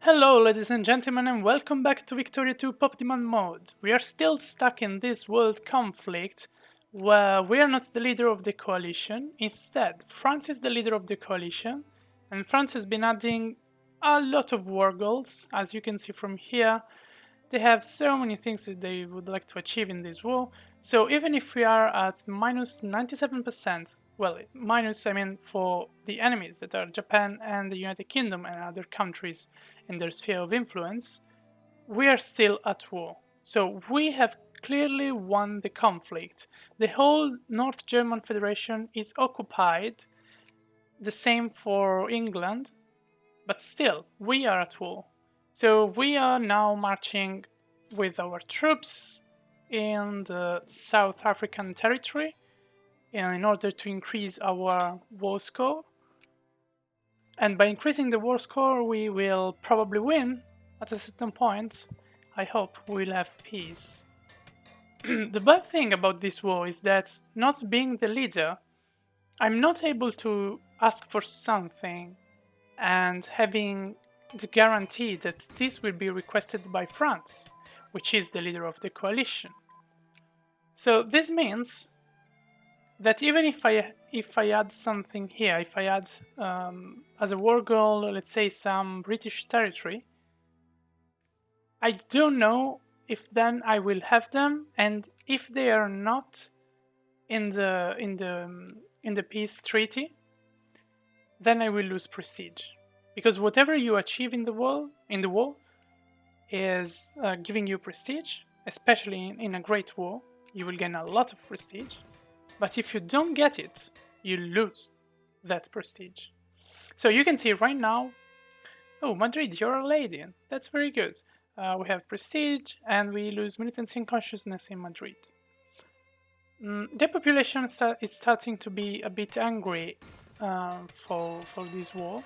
Hello ladies and gentlemen and welcome back to Victoria 2 Pop Demand mode. We are still stuck in this world conflict where we are not the leader of the coalition. Instead, France is the leader of the coalition and France has been adding a lot of war goals. As you can see from here, they have so many things that they would like to achieve in this war. So even if we are at minus 97%, well, minus I mean for the enemies that are Japan and the United Kingdom and other countries in their sphere of influence, we are still at war. So we have clearly won the conflict. The whole North German Federation is occupied, the same for England, but still, we are at war. So we are now marching with our troops in the South African territory in order to increase our war score. And by increasing the war score, we will probably win at a certain point. I hope we'll have peace. The bad thing about this war is that, not being the leader, I'm not able to ask for something and having the guarantee that this will be requested by France, which is the leader of the coalition. So this means that even if I add something here, if I add as a war goal, let's say some British territory, I don't know if then I will have them, and if they are not in the peace treaty, then I will lose prestige, because whatever you achieve in the war is giving you prestige, especially in a great war. You will gain a lot of prestige, but if you don't get it, you lose that prestige. So you can see right now, oh, Madrid, you're a lady. That's very good. We have prestige, and we lose militancy and consciousness in Madrid. The population is starting to be a bit angry for this war.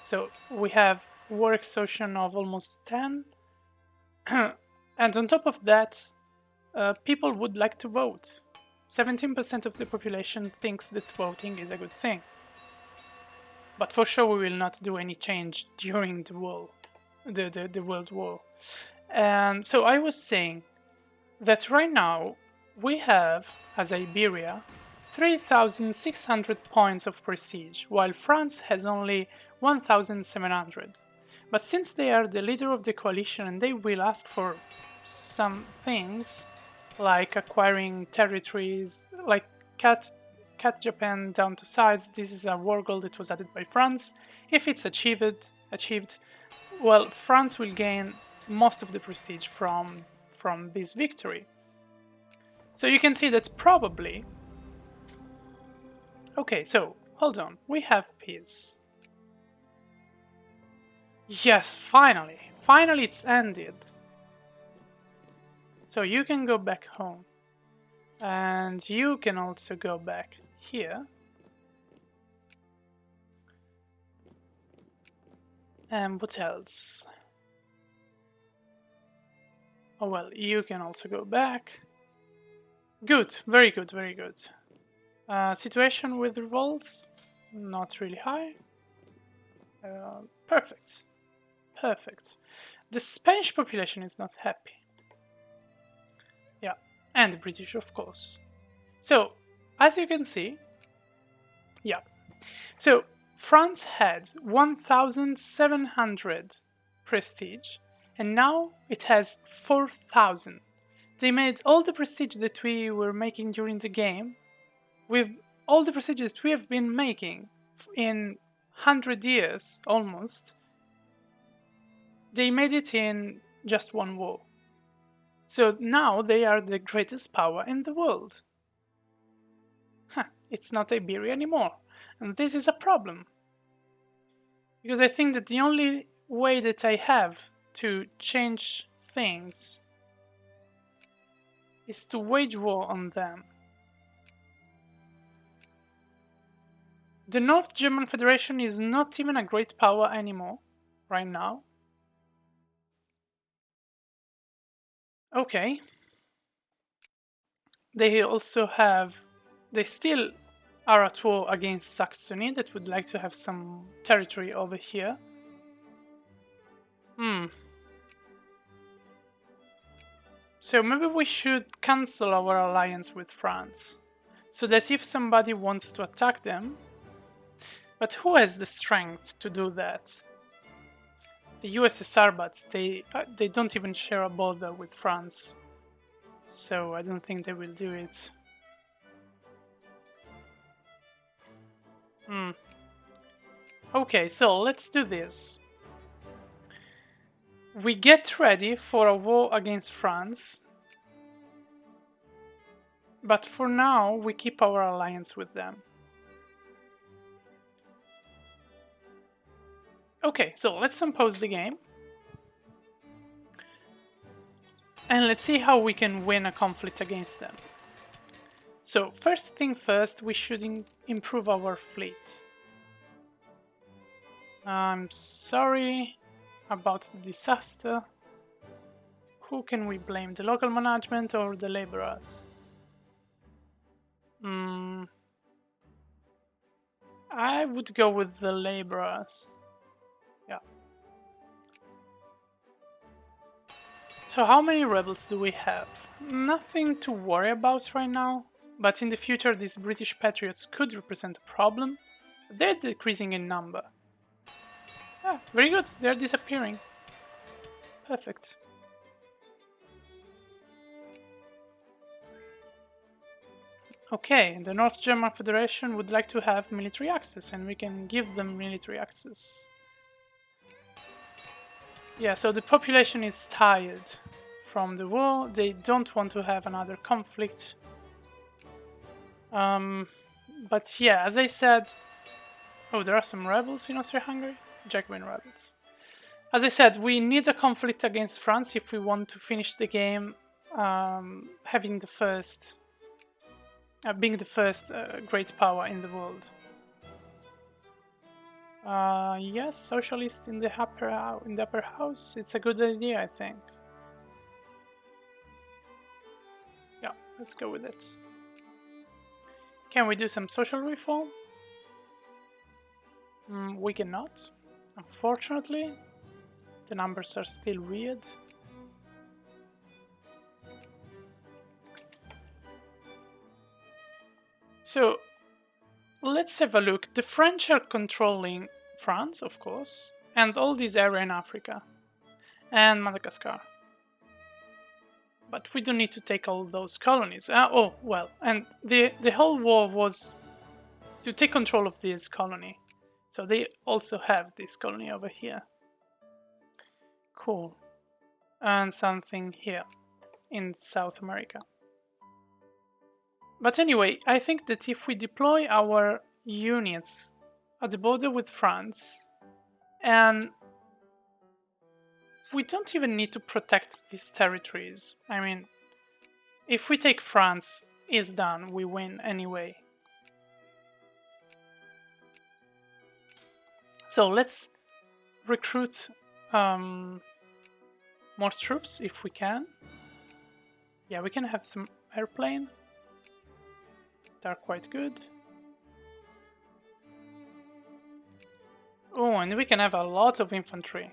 So we have war exhaustion of almost 10. And on top of that, people would like to vote. 17% of the population thinks that voting is a good thing. But for sure we will not do any change during the war, the World War. So I was saying that right now we have, as Iberia, 3,600 points of prestige, while France has only 1,700. But since they are the leader of the coalition and they will ask for some things, like acquiring territories, like cut Japan down to size, this is a war goal that was added by France. If it's achieved, well, France will gain most of the prestige from this victory. So you can see that probably... Okay, so, hold on, we have peace. Yes, finally! Finally it's ended! So you can go back home. And you can also go back here. And what else? Oh well, you can also go back. Good, very good, very good. Situation with revolts, not really high. Perfect. Perfect. The Spanish population is not happy. Yeah, and the British, of course. So, as you can see, yeah. So, France had 1,700 prestige, and now it has 4,000. They made all the prestige that we were making during the game, with all the prestige that we have been making in 100 years, almost. They made it in just one war. So now they are the greatest power in the world. It's not Iberia anymore, and this is a problem. Because I think that the only way that I have to change things is to wage war on them. The North German Federation is not even a great power anymore, right now. Okay. They also have... They still are at war against Saxony that would like to have some territory over here. So maybe we should cancel our alliance with France, so that if somebody wants to attack them, but who has the strength to do that? The USSR, but they don't even share a border with France, so I don't think they will do it. Okay, so let's do this. We get ready for a war against France, but for now we keep our alliance with them. Okay, so let's unpause the game. And let's see how we can win a conflict against them. So first thing first, we should improve our fleet. I'm sorry about the disaster. Who can we blame? The local management or the laborers? I would go with the laborers. Yeah. So how many rebels do we have? Nothing to worry about right now, but in the future these British patriots could represent a problem. They're decreasing in number. Ah, very good, they're disappearing. Perfect. Okay, the North German Federation would like to have military access, and we can give them military access. Yeah, so the population is tired from the war. They don't want to have another conflict. But yeah, as I said... Oh, there are some rebels in Austria-Hungary? Jacobin rebels. As I said, we need a conflict against France if we want to finish the game having the first... being the first great power in the world. Yes, socialist in the upper house. It's a good idea, I think. Yeah, let's go with it. Can we do some social reform? We cannot, unfortunately. The numbers are still weird. So, let's have a look. The French are controlling France, of course, and all this area in Africa, and Madagascar. But we don't need to take all those colonies. Oh, well, and the whole war was to take control of this colony. So they also have this colony over here. Cool. And something here in South America. But anyway, I think that if we deploy our units at the border with France, and we don't even need to protect these territories. I mean, if we take France, it's done, we win anyway. So let's recruit more troops if we can. Yeah, we can have some airplane. They're quite good. Oh, and we can have a lot of infantry.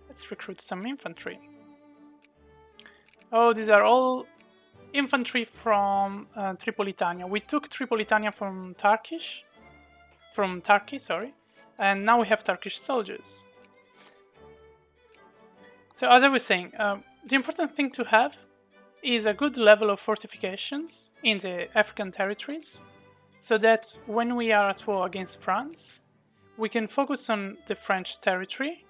Let's recruit some infantry. Oh, these are all infantry from Tripolitania. We took Tripolitania from Turkey, sorry, and now we have Turkish soldiers. So as I was saying, the important thing to have is a good level of fortifications in the African territories, so that when we are at war against France, we can focus on the French territory.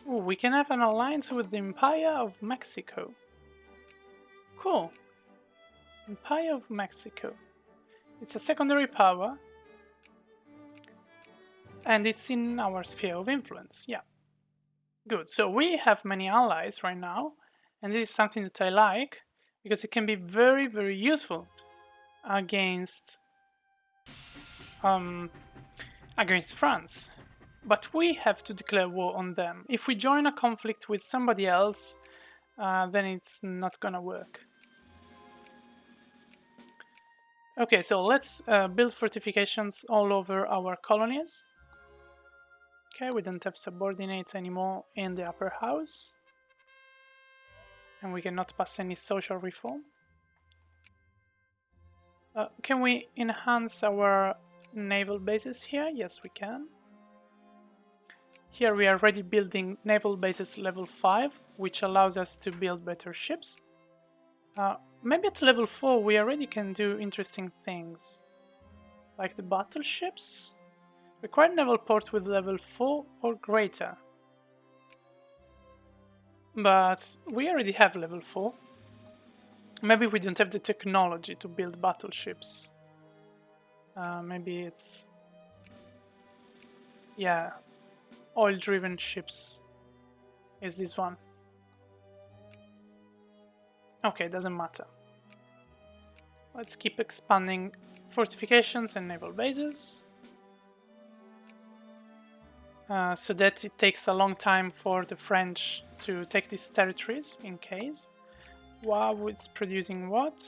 We can have an alliance with the Empire of Mexico. Cool. Empire of Mexico. It's a secondary power, and it's in our sphere of influence. Yeah. Good. So we have many allies right now, and this is something that I like, because it can be very, very useful against France. But we have to declare war on them. If we join a conflict with somebody else, then it's not gonna work. Okay, so let's build fortifications all over our colonies. Okay, we don't have subordinates anymore in the upper house. And we cannot pass any social reform. Can we enhance our naval bases here? Yes, we can. Here we are already building naval bases level 5, which allows us to build better ships. Maybe at level 4 we already can do interesting things. Like the battleships. Require naval port with level 4 or greater. But we already have level 4. Maybe we don't have the technology to build battleships. Maybe it's... yeah, oil-driven ships is this one. Okay, doesn't matter. Let's keep expanding fortifications and naval bases. So that it takes a long time for the French to take these territories, in case. Wow, it's producing what?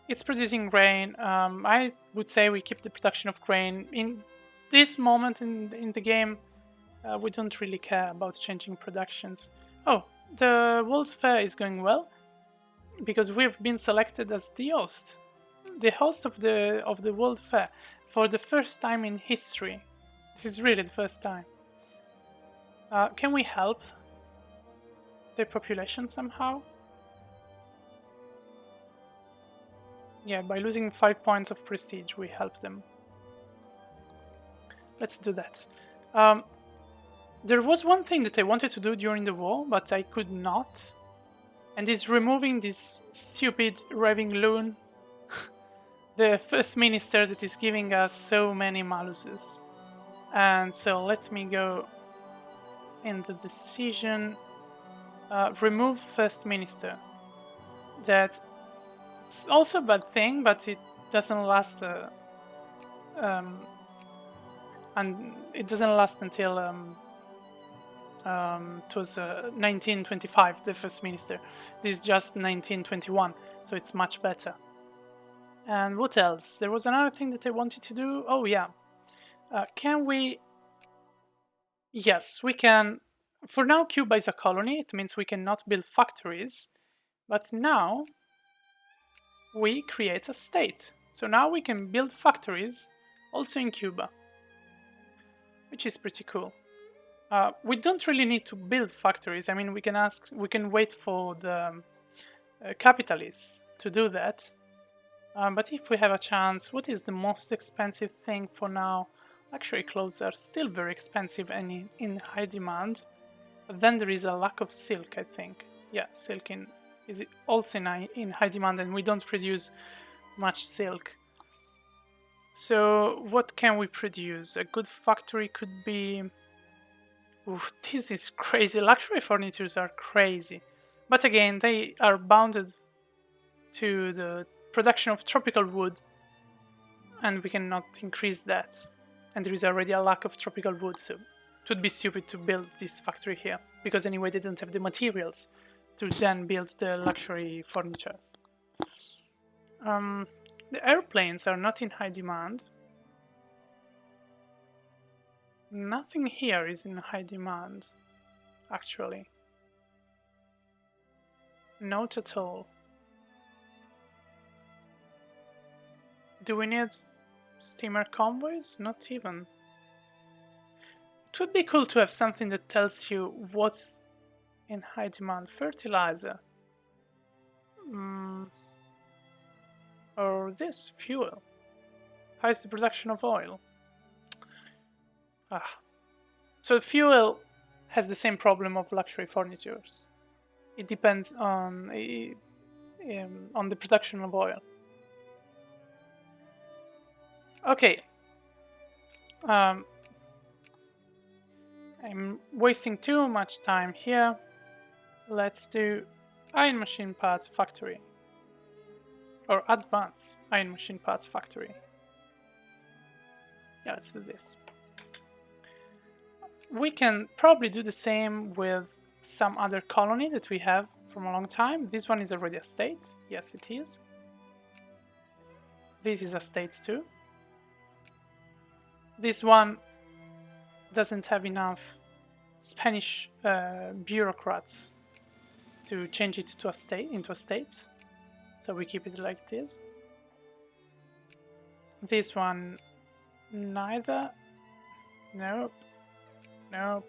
It's producing grain. I would say we keep the production of grain. In this moment in the game, we don't really care about changing productions. Oh, the World's Fair is going well, because we've been selected as the host. The host of the World Fair for the first time in history. This is really the first time. Can we help their population somehow? Yeah, by losing 5 points of prestige, we help them. Let's do that. There was one thing that I wanted to do during the war, but I could not. And is removing this stupid raving loon. The first minister that is giving us so many maluses. And so let me go in the decision. Remove first minister. That it's also a bad thing, but it doesn't last. And it doesn't last until it was 1925. The first minister. This is just 1921, so it's much better. And what else? There was another thing that I wanted to do. Oh yeah. Can we... yes, we can... for now, Cuba is a colony. It means we cannot build factories. But now, we create a state. So now we can build factories also in Cuba. Which is pretty cool. We don't really need to build factories. I mean, we can wait for the capitalists to do that. But if we have a chance, what is the most expensive thing for now? Luxury clothes are still very expensive and in high demand. But then there is a lack of silk, I think. Yeah, silk is also in high demand, and we don't produce much silk. So what can we produce? A good factory could be... oof, this is crazy. Luxury furnitures are crazy. But again, they are bounded to the production of tropical wood, and we cannot increase that. And there is already a lack of tropical wood, so it would be stupid to build this factory here, because anyway they don't have the materials to then build the luxury furnitures. The airplanes are not in high demand. Nothing here is in high demand, actually. Not at all. Do we need steamer convoys? Not even. It would be cool to have something that tells you what's in high demand. Fertilizer. Or this, fuel. How is the production of oil? So fuel has the same problem of luxury furnitures. It depends on the production of oil. Okay. I'm wasting too much time here. Let's do iron machine parts factory. Or advanced iron machine parts factory. Yeah, let's do this. We can probably do the same with some other colony that we have from a long time. This one is already a state. Yes, it is. This is a state too. This one doesn't have enough Spanish bureaucrats to change it to a state, into a state. So we keep it like this. This one, neither. Nope. Nope.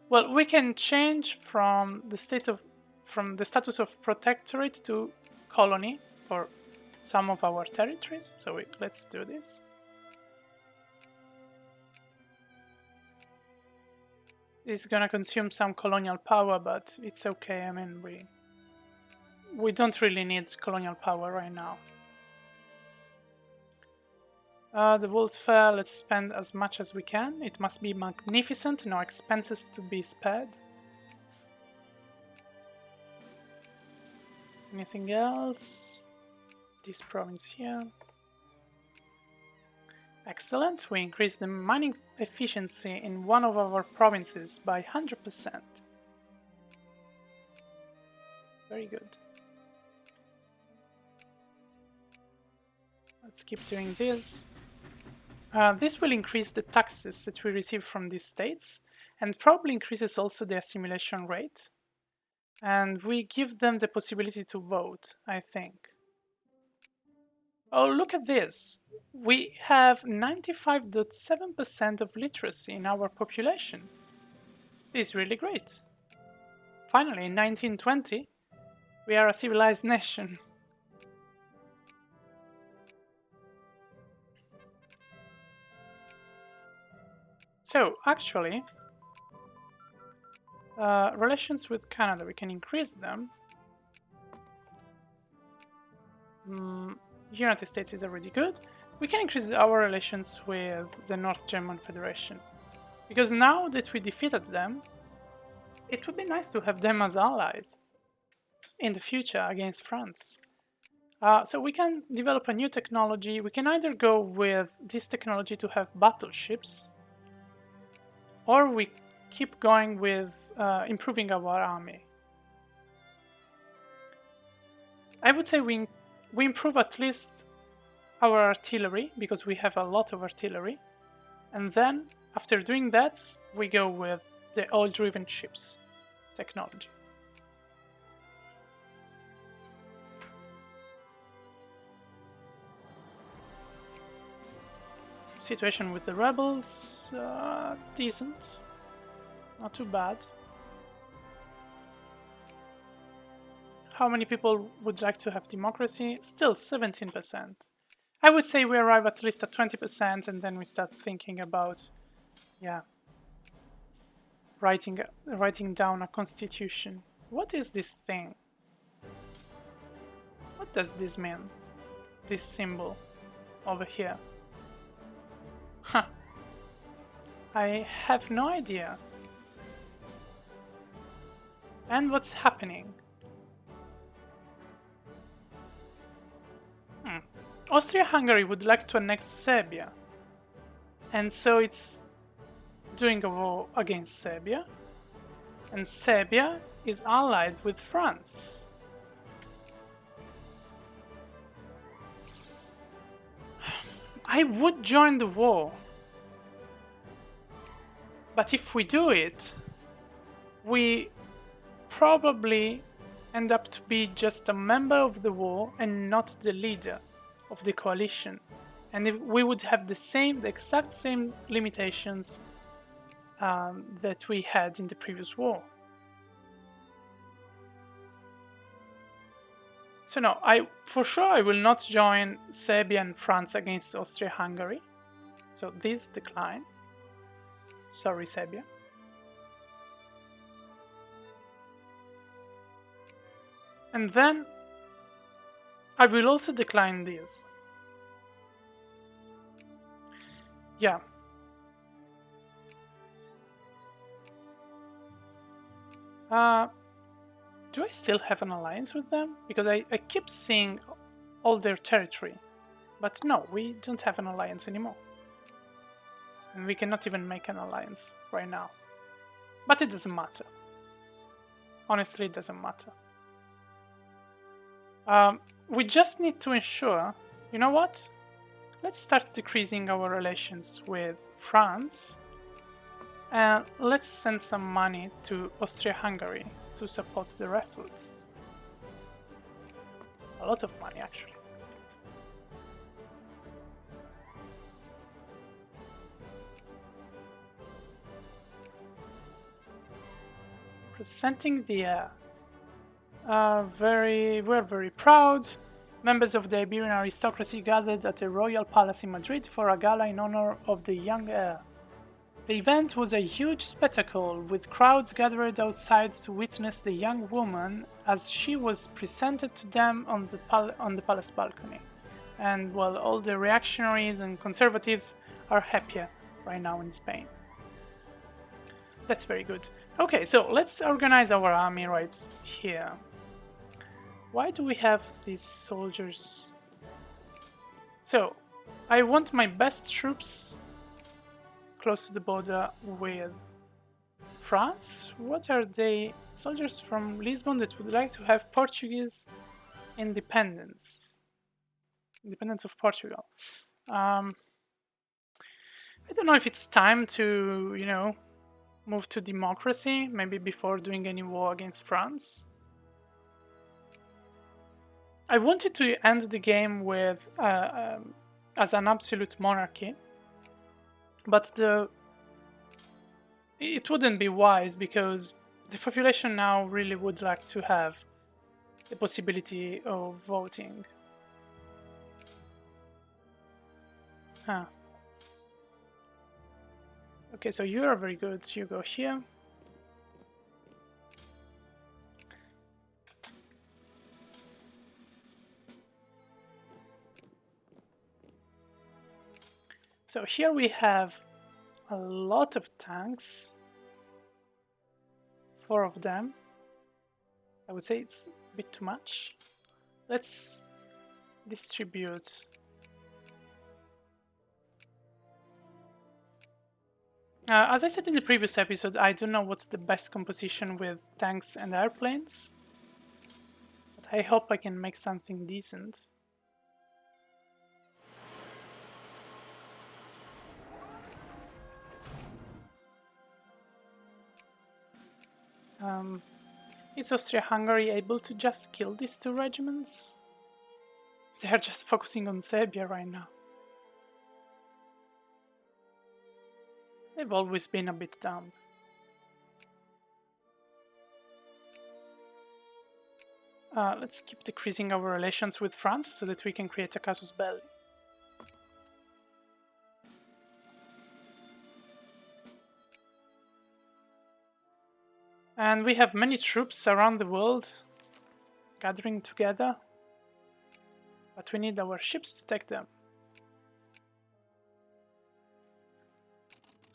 Well, we can change from the status of protectorate to colony for some of our territories. So let's do this. It's gonna consume some colonial power, but it's okay. I mean, we don't really need colonial power right now. The World's Fair, let's spend as much as we can. It must be magnificent, no expenses to be spared. Anything else? This province here. Excellent, we increased the mining efficiency in one of our provinces by 100%. Very good. Let's keep doing this. This will increase the taxes that we receive from these states, and probably increases also the assimilation rate. And we give them the possibility to vote, I think. Oh, look at this. We have 95.7% of literacy in our population. This is really great. Finally, in 1920, we are a civilized nation. So, actually, relations with Canada, we can increase them. United States is already good. We can increase our relations with the North German Federation. Because now that we defeated them, it would be nice to have them as allies in the future against France. So we can develop a new technology. We can either go with this technology to have battleships, or we keep going with improving our army. I would say we improve at least our artillery, because we have a lot of artillery. And then, after doing that, we go with the oil-driven ships technology. Situation with the rebels, decent. Not too bad. How many people would like to have democracy? Still 17%. I would say we arrive at least at 20%, and then we start thinking about, yeah, writing down a constitution. What is this thing? What does this mean? This symbol over here. Huh. I have no idea. And what's happening? Austria-Hungary would like to annex Serbia. And so it's doing a war against Serbia. And Serbia is allied with France. I would join the war. But if we do it, we probably end up to be just a member of the war and not the leader of the coalition. And if we would have the exact same limitations that we had in the previous war. So no, for sure I will not join Serbia and France against Austria-Hungary. So this decline. Sorry, Serbia. And then I will also decline this. Yeah. Do I still have an alliance with them? Because I keep seeing all their territory. But no, we don't have an alliance anymore. And we cannot even make an alliance right now. But it doesn't matter. Honestly, it doesn't matter. We just need to ensure, you know what? let's start decreasing our relations with France. And let's send some money to Austria-Hungary to support the refugees. A lot of money, actually. Presenting the we're very proud. Members of the Iberian aristocracy gathered at the royal palace in Madrid for a gala in honor of the young heir. The event was a huge spectacle, with crowds gathered outside to witness the young woman as she was presented to them on the palace balcony. And well, all the reactionaries and conservatives are happier right now in Spain. That's very good. Okay, so let's organize our army right here. Why do we have these soldiers? So, I want my best troops close to the border with France. What are they? Soldiers from Lisbon that would like to have Portuguese independence. Independence of Portugal. I don't know if it's time to, you know, move to democracy, maybe before doing any war against France. I wanted to end the game with as an absolute monarchy, but it wouldn't be wise because the population now really would like to have the possibility of voting. Huh. Okay, so you are very good. You go here. So here we have a lot of tanks. 4 of them. I would say it's a bit too much. Let's distribute. As I said in the previous episode, I don't know what's the best composition with tanks and airplanes, but I hope I can make something decent. Is Austria-Hungary able to just kill these 2 regiments? They are just focusing on Serbia right now. They've always been a bit dumb. Let's keep decreasing our relations with France so that we can create a casus belli. And we have many troops around the world gathering together, but we need our ships to take them.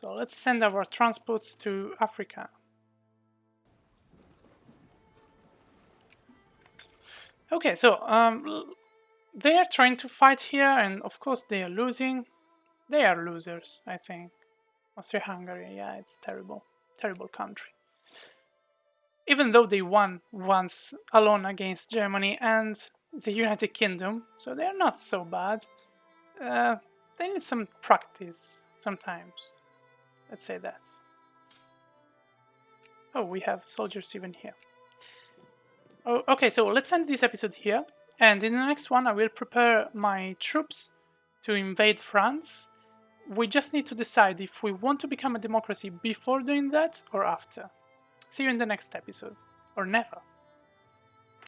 So let's send our transports to Africa. Okay, so they are trying to fight here, and of course they are losing. They are losers, I think. Austria-Hungary, yeah, it's terrible. Terrible country. Even though they won once alone against Germany and the United Kingdom, so they are not so bad. They need some practice sometimes. Let's say that. Oh, we have soldiers even here. Oh, okay, so let's end this episode here. And in the next one, I will prepare my troops to invade France. We just need to decide if we want to become a democracy before doing that or after. See you in the next episode. Or never.